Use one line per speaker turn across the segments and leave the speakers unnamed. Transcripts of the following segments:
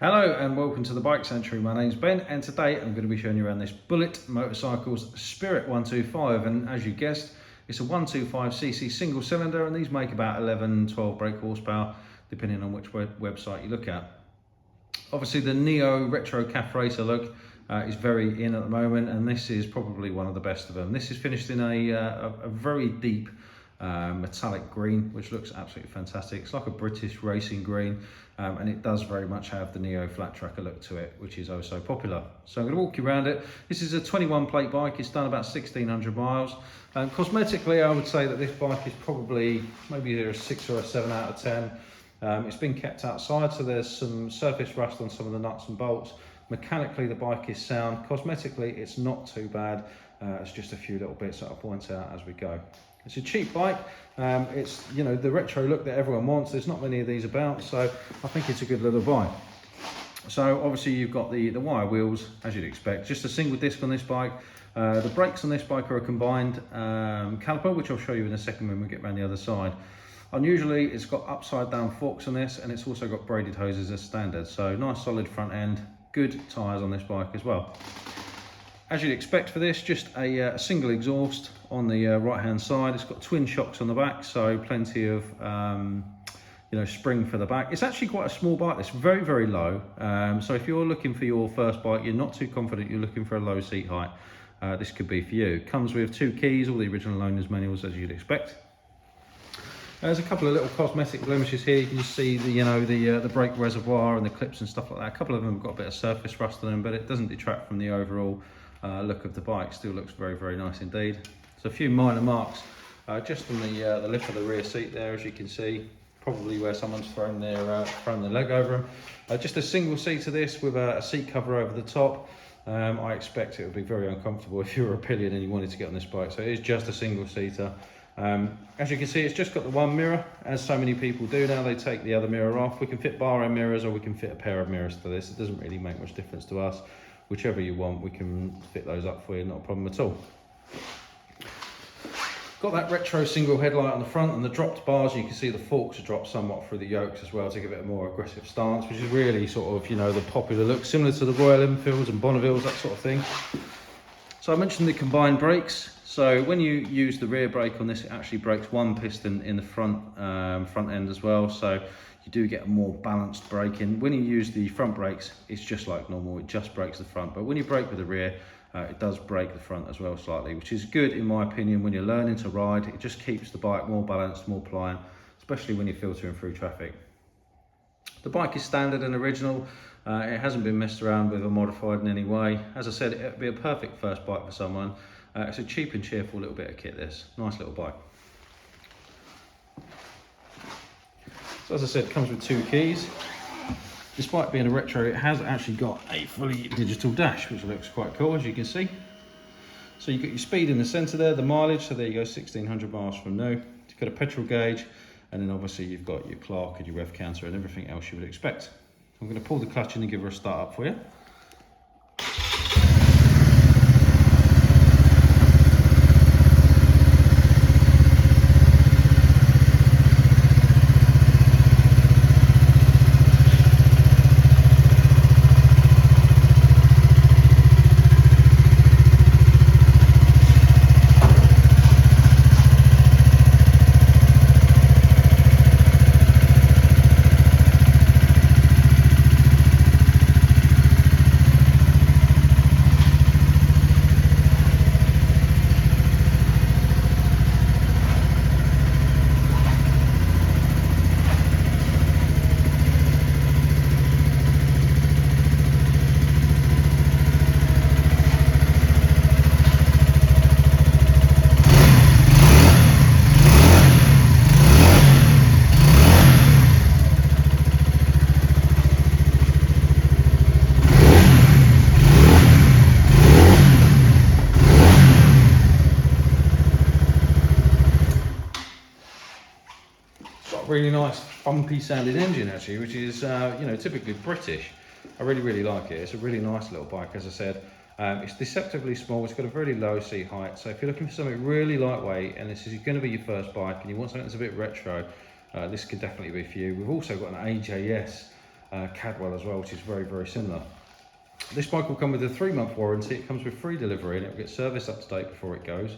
Hello and welcome to the Bike Sanctuary. My name's Ben and today I'm going to be showing you around this Bullit Motorcycles Spirit 125, and as you guessed, it's a 125cc single cylinder, and these make about 11-12 brake horsepower depending on which website you look at. Obviously the Neo Retro Caf Racer look is very in at the moment, and this is probably one of the best of them. This is finished in a very deep metallic green, which looks absolutely fantastic. It's like a British racing green, and it does very much have the Neo flat tracker look to it, which is oh so popular. So I'm going to walk you around it. This is a 21 plate bike. It's done about 1,600 miles. Cosmetically, I would say that this bike is probably maybe either a 6 or a 7 out of 10. It's been kept outside, so there's some surface rust on some of the nuts and bolts. Mechanically, the bike is sound. Cosmetically, it's not too bad. It's just a few little bits that I'll point out as we go. It's a cheap bike. It's, you know, the retro look that everyone wants. There's not many of these about, so I think it's a good little bike. So obviously you've got the wire wheels, as you'd expect. Just a single disc on this bike. The brakes on this bike are a combined caliper, which I'll show you in a second when we get around the other side. Unusually, it's got upside down forks on this, and it's also got braided hoses as standard. So nice solid front end, good tyres on this bike as well. As you'd expect for this, just a single exhaust on the right hand side. It's got twin shocks on the back, so plenty of spring for the back. It's actually quite a small bike. It's very, very low. So if you're looking for your first bike, you're not too confident, you're looking for a low seat height, this could be for you. It comes with 2 keys, all the original owner's manuals as you'd expect. There's a couple of little cosmetic blemishes here. You can just see the brake reservoir and the clips and stuff like that. A couple of them have got a bit of surface rust on them, but it doesn't detract from the overall look of the bike. Still looks very, very nice indeed. So a few minor marks just on the lip of the rear seat there, as you can see, probably where someone's thrown their leg over them. Just a single seat to this with a seat cover over the top. I expect it would be very uncomfortable if you were a pillion and you wanted to get on this bike. So it is just a single seater. As you can see, it's just got the one mirror, as so many people do now. They take the other mirror off. We can fit bar end mirrors, or we can fit a pair of mirrors to this. It doesn't really make much difference to us. Whichever you want, we can fit those up for you, not a problem at all. Got that retro single headlight on the front, and the dropped bars, you can see the forks are dropped somewhat through the yokes as well to give it a more aggressive stance, which is really sort of, the popular look, similar to the Royal Enfields and Bonnevilles, that sort of thing. So I mentioned the combined brakes. So when you use the rear brake on this, it actually brakes one piston in the front end as well. So you do get a more balanced braking. When you use the front brakes, it's just like normal, it just brakes the front. But when you brake with the rear, it does brake the front as well slightly, which is good in my opinion when you're learning to ride. It just keeps the bike more balanced, more pliant, especially when you're filtering through traffic. The bike is standard and original. It hasn't been messed around with or modified in any way. As I said, it would be a perfect first bike for someone. It's a cheap and cheerful little bit of kit, this. Nice little bike. So as I said, it comes with 2 keys. Despite being a retro, it has actually got a fully digital dash, which looks quite cool, as you can see. So you've got your speed in the centre there, the mileage, so there you go, 1,600 miles from new. You've got a petrol gauge, and then obviously you've got your clock and your rev counter and everything else you would expect. I'm going to pull the clutch in and give her a start up for you. Really nice bumpy sounding engine actually, which is typically British. I really like it. It's a really nice little bike, as I said. It's deceptively small. It's got a very low seat height, so if you're looking for something really lightweight and this is going to be your first bike and you want something that's a bit retro, this could definitely be for you. We've also got an AJS Cadwell as well, which is very, very similar. This bike will come with a 3-month warranty. It comes with free delivery and it will get serviced up to date before it goes.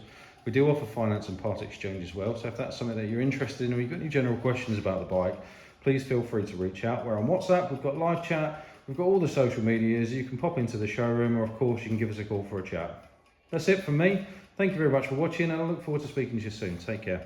We do offer finance and part exchange as well, so if that's something that you're interested in or you've got any general questions about the bike, please feel free to reach out. We're on WhatsApp, we've got live chat, we've got all the social medias. You can pop into the showroom, or of course you can give us a call for a chat. That's it from me. Thank you very much for watching, and I look forward to speaking to you soon. Take care.